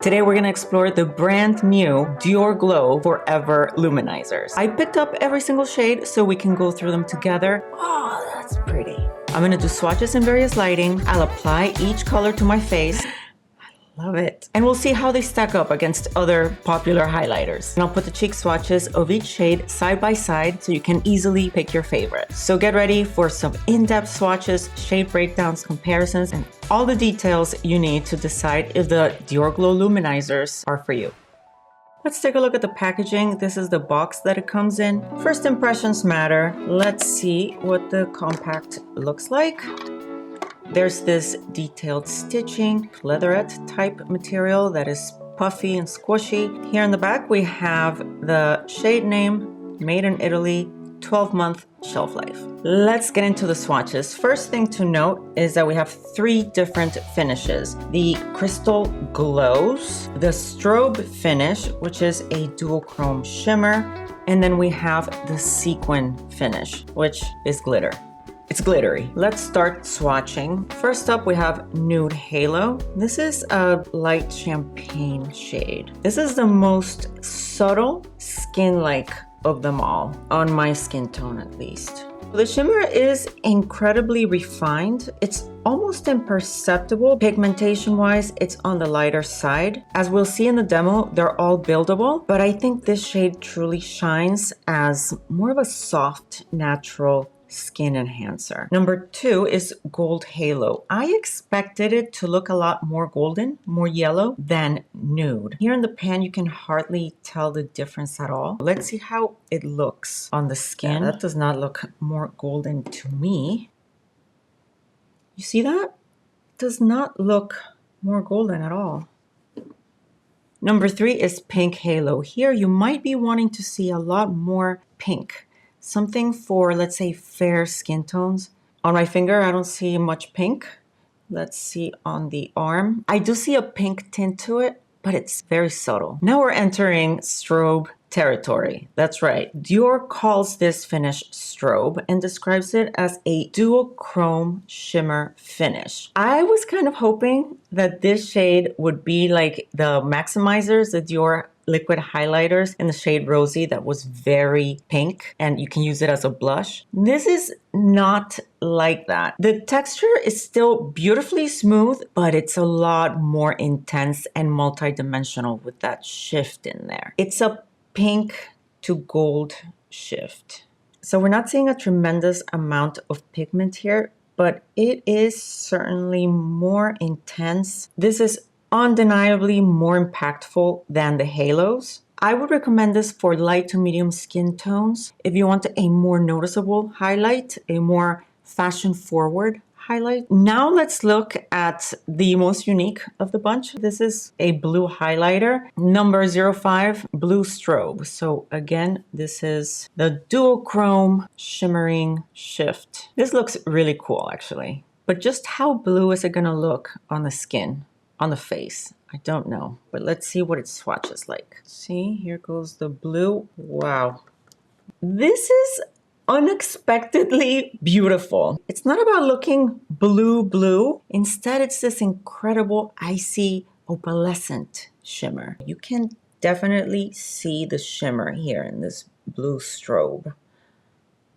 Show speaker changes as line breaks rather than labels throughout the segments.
Today we're going to explore the brand new Dior Glow Forever Luminizers. I picked up every single shade so we can go through them together. Oh, that's pretty. I'm going to do swatches in various lighting. I'll apply each color to my face. Love it. And we'll see how they stack up against other popular highlighters. And I'll put the cheek swatches of each shade side by side so you can easily pick your favorite. So get ready for some in-depth swatches, shade breakdowns, comparisons, and all the details you need to decide if the Dior Glow Luminizers are for you. Let's take a look at the packaging. This is the box that it comes in. First impressions matter. Let's see what the compact looks like. There's this detailed stitching, leatherette type material that is puffy and squishy. Here in the back, we have the shade name, made in Italy, 12-month shelf life. Let's get into the swatches. First thing to note is that we have 3 different finishes. The Crystal Glows, the Strobe finish, which is a dual chrome shimmer, and then we have the Sequin finish, which is glitter. It's glittery. Let's start swatching. First up, we have Nude Halo. This is a light champagne shade. This is the most subtle, skin-like of them all, on my skin tone at least. The shimmer is incredibly refined. It's almost imperceptible. Pigmentation-wise, it's on the lighter side. As we'll see in the demo, they're all buildable, but I think this shade truly shines as more of a soft, natural skin enhancer. Number 2 is Gold Halo. I expected it to look a lot more golden, more yellow than nude. Here in the pan, you can hardly tell the difference at all. Let's see how it looks on the skin. That does not look more golden to me. You see that? It does not look more golden at all. Number 3 is Pink Halo. Here, you might be wanting to see a lot more pink. Something for, let's say, fair skin tones. On my finger, I don't see much pink. Let's see on the arm. I do see a pink tint to it, but it's very subtle. Now we're entering strobe territory. That's right. Dior calls this finish strobe and describes it as a dual chrome shimmer finish. I was kind of hoping that this shade would be like the Maximizers, the Dior liquid highlighters in the shade Rosy that was very pink, and you can use it as a blush. This is not like that. The texture is still beautifully smooth, but it's a lot more intense and multidimensional with that shift in there. It's a pink to gold shift. So we're not seeing a tremendous amount of pigment here, but it is certainly more intense. This is undeniably more impactful than the halos. I would recommend this for light to medium skin tones. If you want a more noticeable highlight, a more fashion forward highlight. Now let's look at the most unique of the bunch. This is a blue highlighter, number 05, Blue Strobe. So again, this is the dual chrome shimmering shift. This looks really cool actually, but just how blue is it gonna look on the skin? On the face, I don't know, but let's see what it swatches like. See, here goes the blue. Wow. This is unexpectedly beautiful. It's not about looking blue. Instead, it's this incredible icy opalescent shimmer. You can definitely see the shimmer here in this Blue Strobe.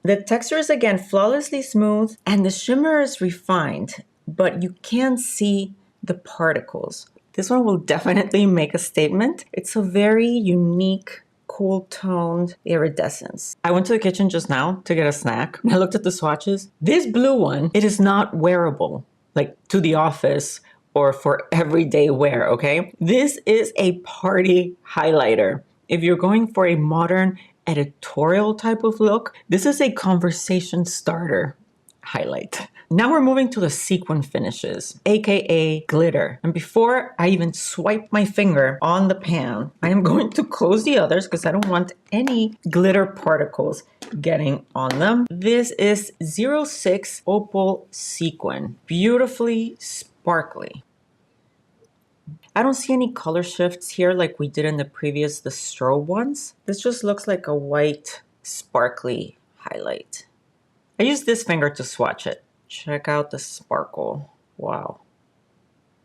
The texture is again flawlessly smooth and the shimmer is refined, but you can see the particles. This one will definitely make a statement. It's a very unique, cool toned iridescence. I went to the kitchen just now to get a snack. I looked at the swatches. This blue one, it is not wearable, like to the office or for everyday wear, okay? This is a party highlighter. If you're going for a modern editorial type of look, this is a conversation starter highlight. Now we're moving to the sequin finishes, aka glitter. And before I even swipe my finger on the pan, I am going to close the others because I don't want any glitter particles getting on them. This is 06 Opal Sequin, beautifully sparkly. I don't see any color shifts here like we did in the previous, the strobe ones. This just looks like a white, sparkly highlight. I use this finger to swatch it. Check out the sparkle. Wow.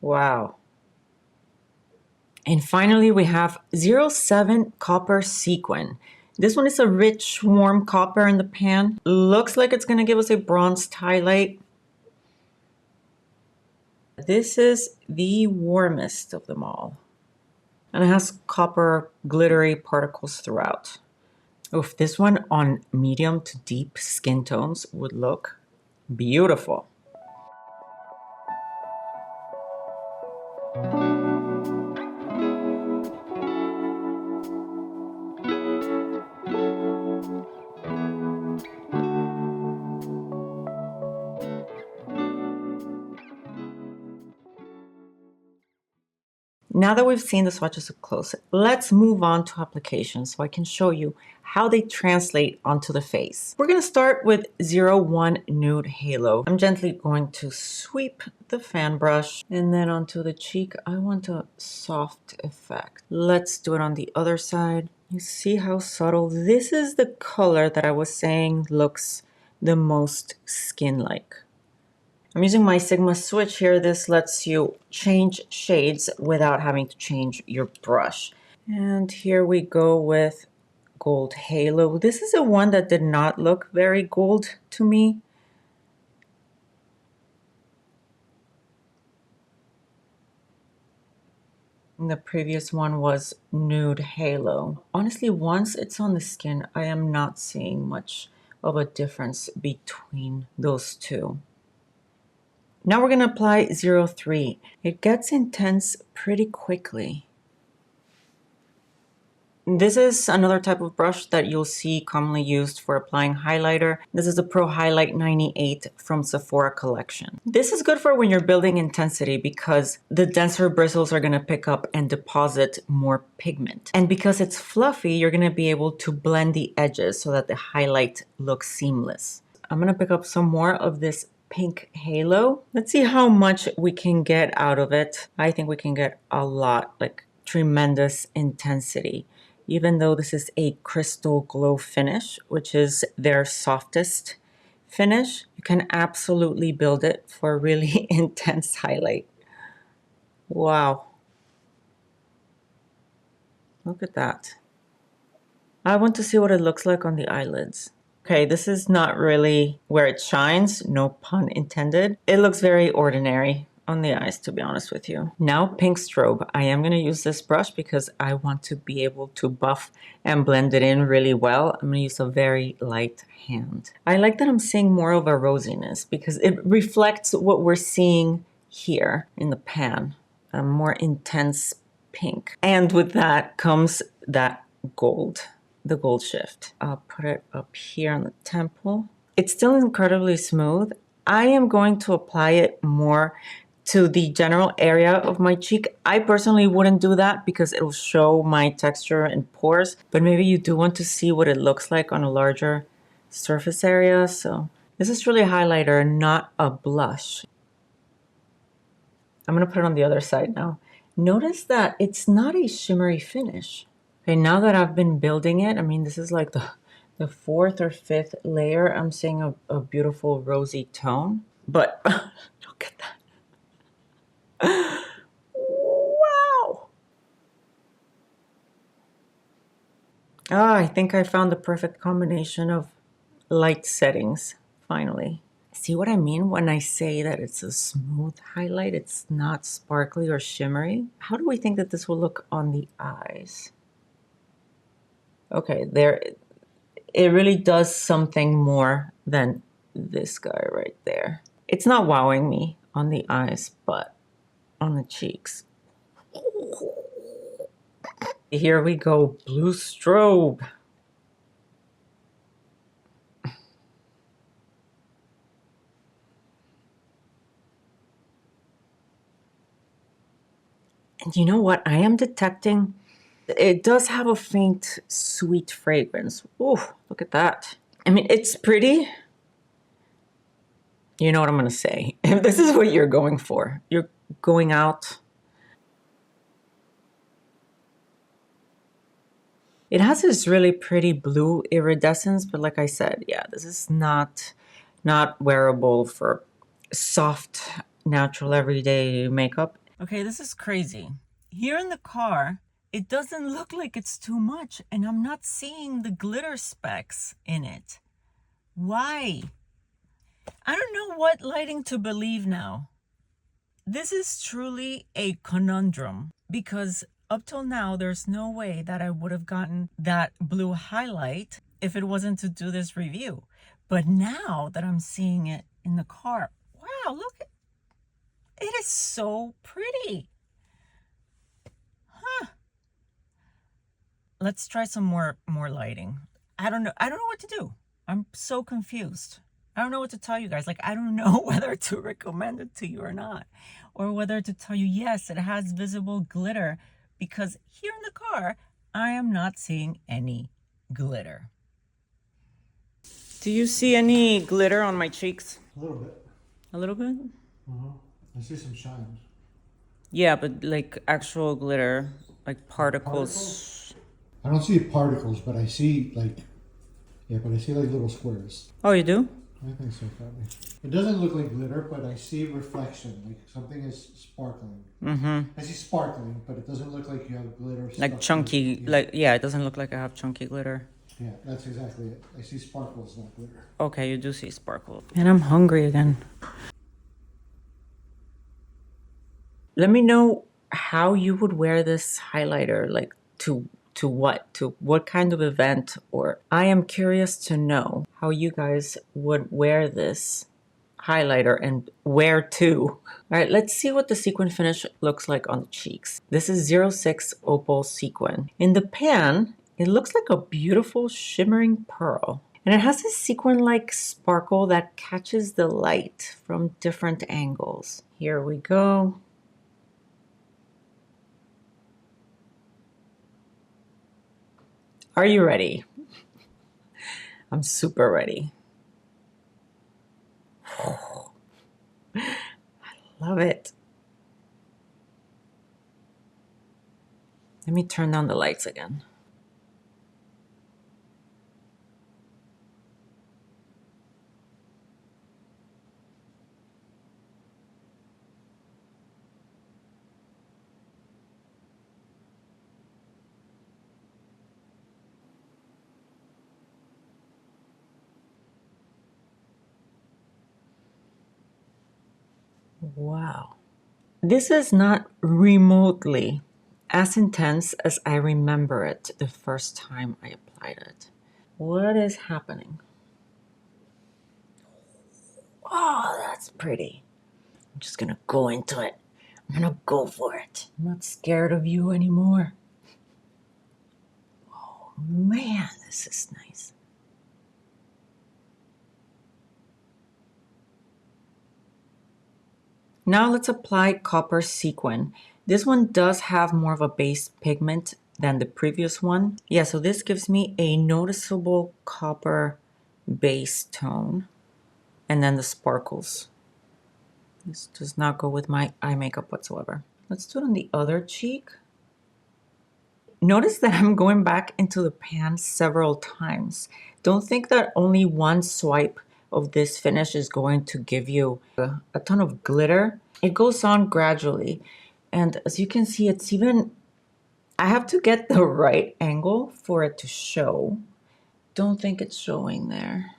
Wow. And finally, we have 07 Copper Sequin. This one is a rich, warm copper in the pan. Looks like it's gonna give us a bronzed highlight. This is the warmest of them all. And it has copper glittery particles throughout. Oof, this one on medium to deep skin tones would look beautiful. Now that we've seen the swatches up close, let's move on to application so I can show you how they translate onto the face. We're going to start with 01 Nude Halo. I'm gently going to sweep the fan brush and then onto the cheek. I want a soft effect. Let's do it on the other side. You see how subtle? This is the color that I was saying looks the most skin-like. I'm using my Sigma switch here. This lets you change shades without having to change your brush. And here we go with Gold Halo. This is a one that did not look very gold to me. And the previous one was Nude Halo. Honestly, once it's on the skin, I am not seeing much of a difference between those two. Now we're going to apply 03. It gets intense pretty quickly. This is another type of brush that you'll see commonly used for applying highlighter. This is the Pro Highlight 98 from Sephora collection. This is good for when you're building intensity because the denser bristles are going to pick up and deposit more pigment. And because it's fluffy, you're going to be able to blend the edges so that the highlight looks seamless. I'm going to pick up some more of this pink halo. Let's see how much we can get out of it. I think we can get a lot, like tremendous intensity. Even though this is a crystal glow finish, which is their softest finish, you can absolutely build it for a really intense highlight. Wow. Look at that. I want to see what it looks like on the eyelids. Okay, this is not really where it shines, no pun intended. It looks very ordinary on the eyes, to be honest with you. Now, Pink Strobe. I am going to use this brush because I want to be able to buff and blend it in really well. I'm going to use a very light hand. I like that I'm seeing more of a rosiness because it reflects what we're seeing here in the pan, a more intense pink. And with that comes that gold. The gold shift. I'll put it up here on the temple. It's still incredibly smooth. I am going to apply it more to the general area of my cheek. I personally wouldn't do that because it'll show my texture and pores, but maybe you do want to see what it looks like on a larger surface area. So this is really a highlighter, not a blush. I'm gonna put it on the other side now. Notice that it's not a shimmery finish. Okay, now that I've been building it, I mean, this is like the fourth or fifth layer. I'm seeing a beautiful rosy tone, but look at that. Wow. Ah, I think I found the perfect combination of light settings, finally. See what I mean when I say that it's a smooth highlight? It's not sparkly or shimmery. How do we think that this will look on the eyes? Okay, there, it really does something more than this guy right there. It's not wowing me on the eyes, but on the cheeks. Here we go, Blue Strobe. And you know what? I am detecting it does have a faint sweet fragrance. Ooh, look at that. I mean, it's pretty. You know what I'm going to say. If this is what you're going for, you're going out. It has this really pretty blue iridescence, but like I said, yeah, this is not wearable for soft, natural, everyday makeup. Okay, this is crazy. Here in the car, it doesn't look like it's too much, and I'm not seeing the glitter specks in it. Why? I don't know what lighting to believe now. This is truly a conundrum because up till now, there's no way that I would have gotten that blue highlight if it wasn't to do this review. But now that I'm seeing it in the car, wow, look, it is so pretty. Huh. Let's try some more lighting. I don't know what to do. I'm so confused. I don't know what to tell you guys. Like, I don't know whether to recommend it to you or not, or whether to tell you, yes, it has visible glitter, because here in the car, I am not seeing any glitter. Do you see any glitter on my cheeks?
A little bit.
A little bit?
I see some shines.
Yeah, but like actual glitter, like particles.
I don't see particles, but I see like, yeah, but I see like little squares.
Oh, you do?
I think so, probably. It doesn't look like glitter, but I see reflection, like something is sparkling.
Mm-hmm.
I see sparkling, but it doesn't look like you have glitter.
Like chunky, like, yeah, it doesn't look like I have chunky glitter.
Yeah, that's exactly it. I see sparkles, not glitter.
Okay, you do see sparkle. And I'm hungry again. Let me know how you would wear this highlighter, like to what kind of event, or I am curious to know how you guys would wear this highlighter and where to. All right, let's see what the sequin finish looks like on the cheeks. This is 06 Opal Sequin. In the pan, it looks like a beautiful shimmering pearl. And it has a sequin-like sparkle that catches the light from different angles. Here we go. Are you ready? I'm super ready. I love it. Let me turn down the lights again. Wow. This is not remotely as intense as I remember it the first time I applied it. What is happening? Oh, that's pretty. I'm just gonna go into it. I'm gonna go for it. I'm not scared of you anymore. Oh man, this is nice. Now let's apply Copper Sequin. This one does have more of a base pigment than the previous one. Yeah, so this gives me a noticeable copper base tone. And then the sparkles. This does not go with my eye makeup whatsoever. Let's do it on the other cheek. Notice that I'm going back into the pan several times. Don't think that only one swipe of this finish is going to give you a ton of glitter. It goes on gradually. And as you can see, it's even, I have to get the right angle for it to show. Don't think it's showing there.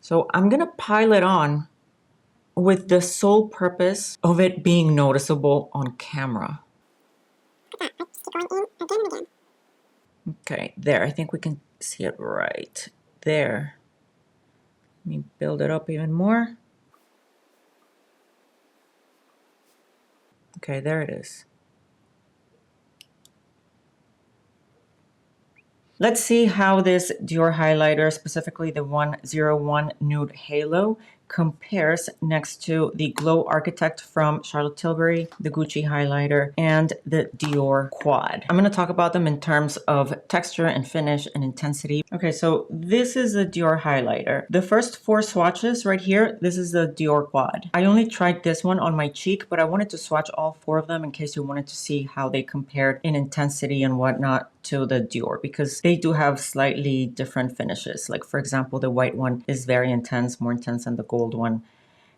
So I'm gonna pile it on with the sole purpose of it being noticeable on camera. Okay, there, I think we can see it right there. Let me build it up even more. Okay, there it is. Let's see how this Dior highlighter, specifically the 101 Nude Halo, compares next to the Glow Architect from Charlotte Tilbury, the Gucci highlighter, and the Dior Quad. I'm going to talk about them in terms of texture and finish and intensity. Okay, so this is the Dior highlighter. The first 4 swatches right here, this is the Dior Quad. I only tried this one on my cheek, but I wanted to swatch all 4 of them in case you wanted to see how they compared in intensity and whatnot to the Dior, because they do have slightly different finishes. Like, for example, the white one is very intense, more intense than the gold one.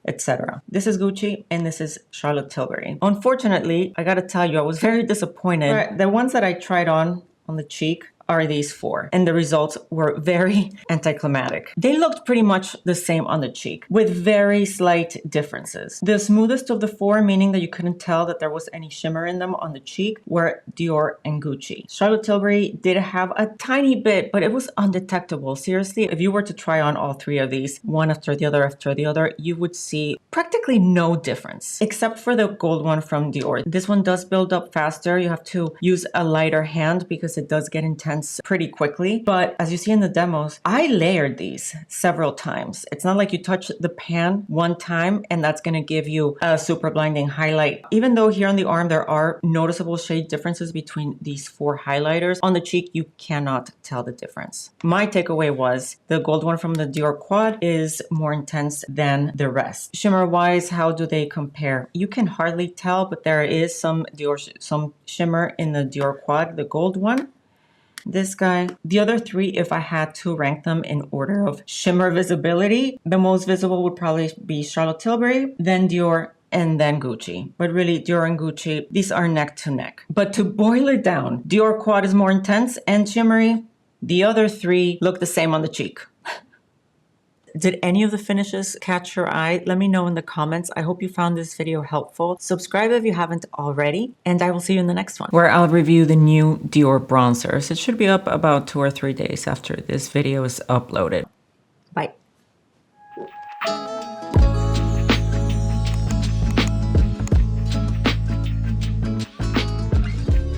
etc. This is Gucci and this is Charlotte Tilbury. Unfortunately, I gotta tell you, I was very disappointed. The ones that I tried on the cheek are these four, and the results were very anticlimactic. They looked pretty much the same on the cheek with very slight differences. The smoothest of the four, meaning that you couldn't tell that there was any shimmer in them on the cheek, were Dior and Gucci. Charlotte Tilbury did have a tiny bit, but it was undetectable. Seriously, if you were to try on all three of these, one after the other, you would see practically no difference, except for the gold one from Dior. This one does build up faster. You have to use a lighter hand because it does get intense pretty quickly. But as you see in the demos, I layered these several times. It's not like you touch the pan one time and that's going to give you a super blinding highlight. Even though here on the arm there are noticeable shade differences between these four highlighters, on the cheek you cannot tell the difference. My takeaway was the gold one from the Dior Quad is more intense than the rest. Shimmer wise, how do they compare? You can hardly tell, but there is some shimmer in the Dior Quad, the gold one. This guy. The other three, if I had to rank them in order of shimmer visibility, the most visible would probably be Charlotte Tilbury, then Dior, and then Gucci. But really, Dior and Gucci, these are neck to neck. But to boil it down, Dior Quad is more intense and shimmery. The other three look the same on the cheek. Did any of the finishes catch your eye? Let me know in the comments. I hope you found this video helpful. Subscribe if you haven't already, and I will see you in the next one, where I'll review the new Dior bronzers. It should be up about 2 or 3 days after this video is uploaded.